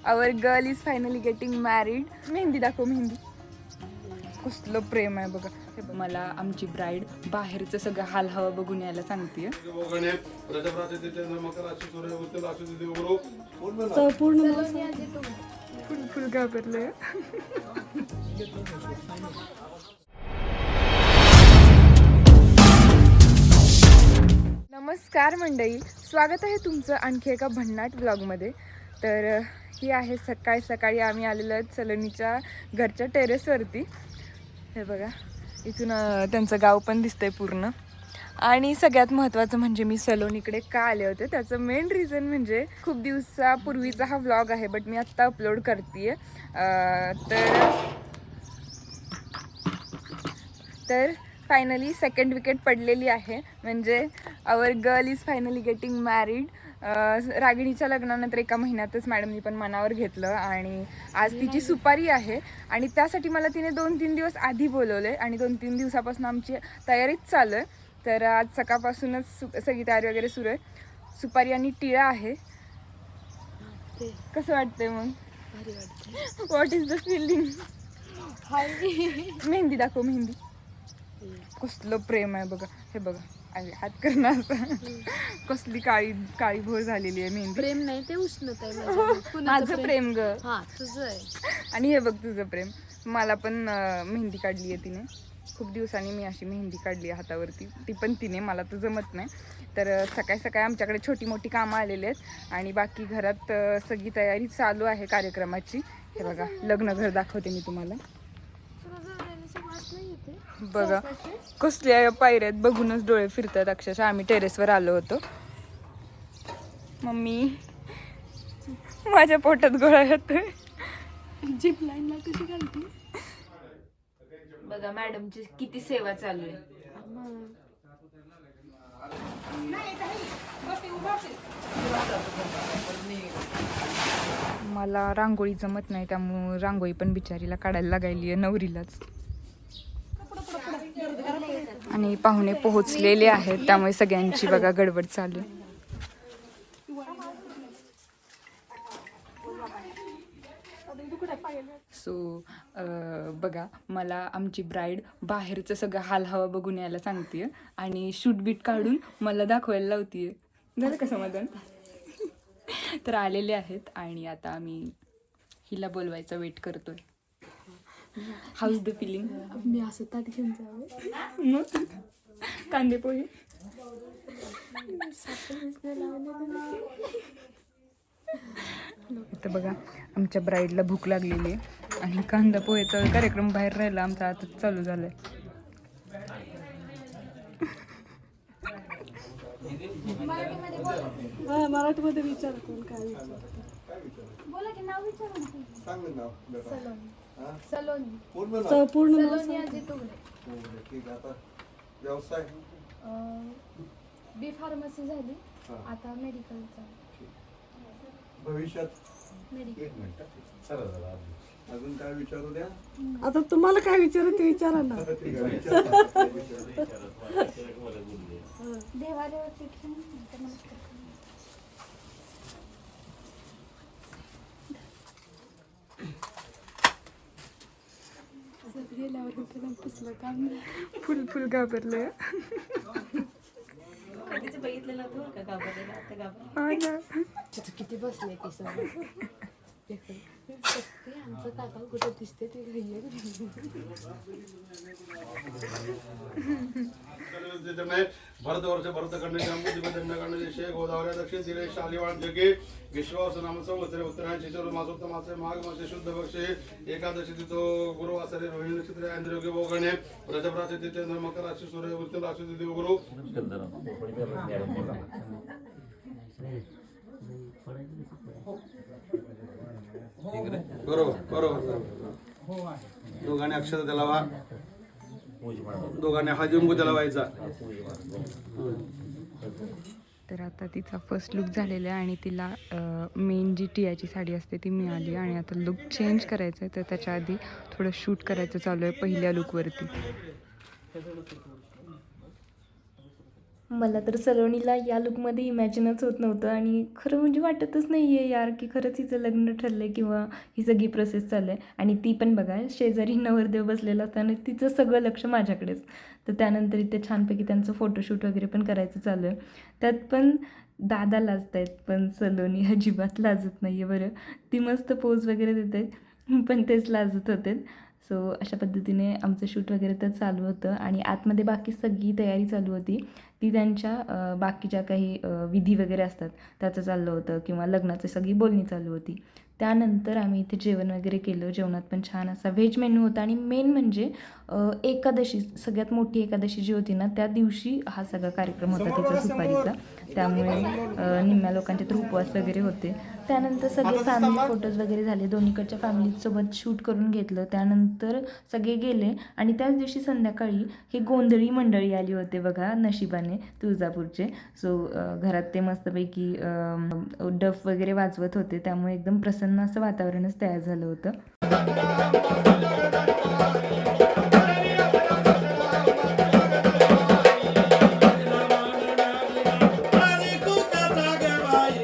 Our girl is finally getting married. Mehndi दाखव, मेहंदी. कसलं प्रेम आहे बघा. मला आमची ब्राईड बाहेरचं सगळं हाल हवा बघून यायला सांगते. फुल घाबरले. नमस्कार मंडळी, स्वागत आहे तुमचं आणखी एका भन्नाट व्लॉगमध्ये. तर ही आहे सकाळी आम्ही आलेलो आहेत सलोनीच्या घरच्या टेरेसवरती. हे बघा, इथून त्यांचं गाव पण दिसतंय पूर्ण. आणि सगळ्यात महत्त्वाचं म्हणजे मी सलोनीकडे का आले होते त्याचं मेन रिझन म्हणजे खूप दिवसापूर्वीचा हा व्लॉग आहे, बट मी आत्ता अपलोड करते. तर फायनली सेकंड विकेट पडलेली आहे, म्हणजे our girl is finally getting married. रागिणीच्या लग्नानंतर एका महिन्यातच मॅडमनी पण मनावर घेतलं आणि आज तिची सुपारी आहे. आणि त्यासाठी मला तिने 2-3 दिवस आधी बोलवले आणि 2-3 दिवसापासून आमची तयारीच चालू आहे. तर आज सकाळपासूनच सगळी तयारी वगैरे सुरू आहे. सुपारी आणि टिळा आहे. कसं वाटतंय मग? What is the feeling? Mehndi दाखव, मेहंदी. कसलं प्रेम आहे बघा. हे बघा, हात करणं असं. कसली काळी भोर झालेली आहे मेहंदी. प्रेम नाही, ते उष्णता आहे. माझं प्रेम ग. हा, तुझं आहे. आणि हे बघ तुझं प्रेम. मला पण मेहंदी काढली आहे तिने. खूप दिवसांनी मी अशी मेहंदी काढली आहे हातावरती, ती पण तिने. मला तर जमत नाही. तर सकाळी आमच्याकडे छोटी मोठी कामं आलेली आहेत आणि बाकी घरात सगळी तयारी चालू आहे कार्यक्रमाची. हे बघा, लग्न घर दाखवते मी तुम्हाला. बघा कसल्या पायऱ्यात बघूनच डोळे फिरतात अक्षरशः. आम्ही टेरेसवर आलो होतो. मम्मी, माझ्या पोटात गोळा येतोय. जीप लाईनला कशी घालते बघा, मॅडमची किती सेवा चालू आहे. मला रांगोळी जमत नाही, त्यामुळे रांगोळी पण बिचारीला काढायला लागायली आहे, नवरीलाच. आणि पाहुणे पोहोचलेले आहेत, त्यामुळे सगळ्यांची बघा गडबड चालू आहे. सो बघा, मला आमची ब्राईड बाहेरचं सगळं हाल हवा बघून यायला सांगते आणि शूट बीट काढून मला दाखवायला लावतीये. झालं का समाधान? तर आलेले आहेत आणि आता आम्ही हिला बोलवायचा वेट करतोय. House the feeling? मी असं ताट घेऊन जावं. मग कांदे पोहे. इथं बघा, आमच्या ब्राईडला भूक लागलेली आहे आणि कांदा पोहेचा कार्यक्रम बाहेर राहिला, आमचा आताच चालू झालाय. मराठीमध्ये विचार कोण काय विचार. बोला की नाव विचारा. सांग नाव. सलोनी. पूर्ण सलोनी अजित उघडे. ठीक आहे. आता व्यवसाय बी फार्मसी झाली, आता मेडिकलचा. भविष्यात मेडिकल. एक मिनिट चला जरा अजून काय विचारू द्या. आता तुम्हाला काय विचारू ते विचारा ना. देवादेवाची गेल्यावर त्याला पुसलं काम. फुल घाबरले. किती बसले की सगळं. आमचं काका कुठे दिसते ते भरतवर्ष भरतखंड गोदावरी दक्षिण तीरे शालिवाण जगे विश्वास नाम संवत्सरे उत्तरायण शिशर मासोत्तमासे माघ मासे शुद्ध पक्षे एकादशी तिथो गुरुवासरे रोहिणी नक्षत्र इंद्रयोगी भोगणे वृषभ तिथे मकर राशी सूर्य वृत्ती राशी तिथे गुरु. बरोबर. दोघांनी अक्षर त्याला वा, दोघांनी हळदी कुंकू त्याला व्हायचा. तर आता तिचा फर्स्ट लुक झालेला आहे आणि तिला मेन जी टियाची साडी असते ती मिळाली आणि आता लुक चेंज करायचं आहे. तर त्याच्या आधी थोडं शूट करायचं चालू आहे पहिल्या लुकवरती. मला तर सलोनीला या लुकमध्ये इमॅजिनच होत नव्हतं आणि खरं म्हणजे वाटतच नाही आहे यार की खरंच हिचं लग्न ठरलं आहे किंवा ही सगळी प्रोसेस चालू आहे. आणि ती पण बघा शेजारी नवरदेव बसलेला असताना तिचं सगळं लक्ष माझ्याकडेच. तर त्यानंतर इथे छानपैकी त्यांचं फोटोशूट वगैरे पण करायचं चालू आहे. त्यात पण दादा लाजत आहेत पण सलोनी अजिबात लाजत नाही आहे बरं. ती मस्त पोज वगैरे देते पण तेच लाजत होते. सो अशा पद्धतीने आमचं शूट वगैरे तर चालू होतं आणि आतमध्ये बाकी सगळी तयारी चालू होती. ती त्यांच्या बाकीच्या काही विधी वगैरे असतात त्याचं चाललं होतं किंवा लग्नाची सगळी बोलणी चालू होती. त्यानंतर आम्ही इथे जेवण वगैरे केलं. जेवणात पण छान असा व्हेज मेन्यू होता आणि मेन म्हणजे एकादशी सगळ्यात मोठी एकादशी जी होती ना त्या दिवशी हा सगळा कार्यक्रम होता तिचा सुपारीचा. त्यामुळे निम्म्या लोकांचे तर उपवास वगैरे होते. त्यानंतर सगळे फॅमिली फोटोज वगैरे झाले. दोन्हीकडच्या फॅमिलीसोबत शूट करून घेतलं. त्यानंतर सगळे गेले आणि त्याच दिवशी संध्याकाळी ही गोंधळी मंडळी आली होते बघा नशिबाने तुळजापूरचे. सो घरात ते मस्तपैकी डफ वगैरे वाजवत होते. त्यामुळे एकदम प्रसन्न असं वातावरणच तयार झालं होतं.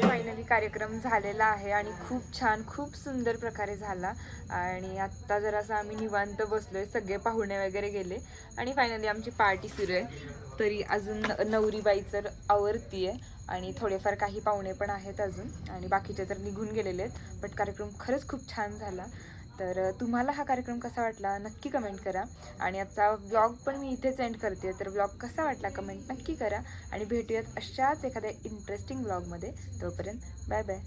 फायनली कार्यक्रम झालेला आहे आणि खूप छान खूप सुंदर प्रकारे झाला. आणि आत्ता जरासं आम्ही निवांत बसलोय. सगळे पाहुणे वगैरे गेले आणि फायनली आमची पार्टी सुरू आहे. तरी अजून नवरीबाईचं आवरती आहे आणि थोडेफार काही पाहुणे पण आहेत अजून आणि बाकीचे तर निघून गेलेले आहेत. बट कार्यक्रम खरंच खूप छान झाला. तर तुम्हाला हा कार्यक्रम कसा वाटला नक्की कमेंट करा. आणि आजचा व्लॉग पण मी इथेच एंड करते. तर व्लॉग कसा वाटला कमेंट नक्की करा आणि भेटूयात अशाच एखाद्या इंटरेस्टिंग व्लॉगमध्ये. तोपर्यंत बाय बाय.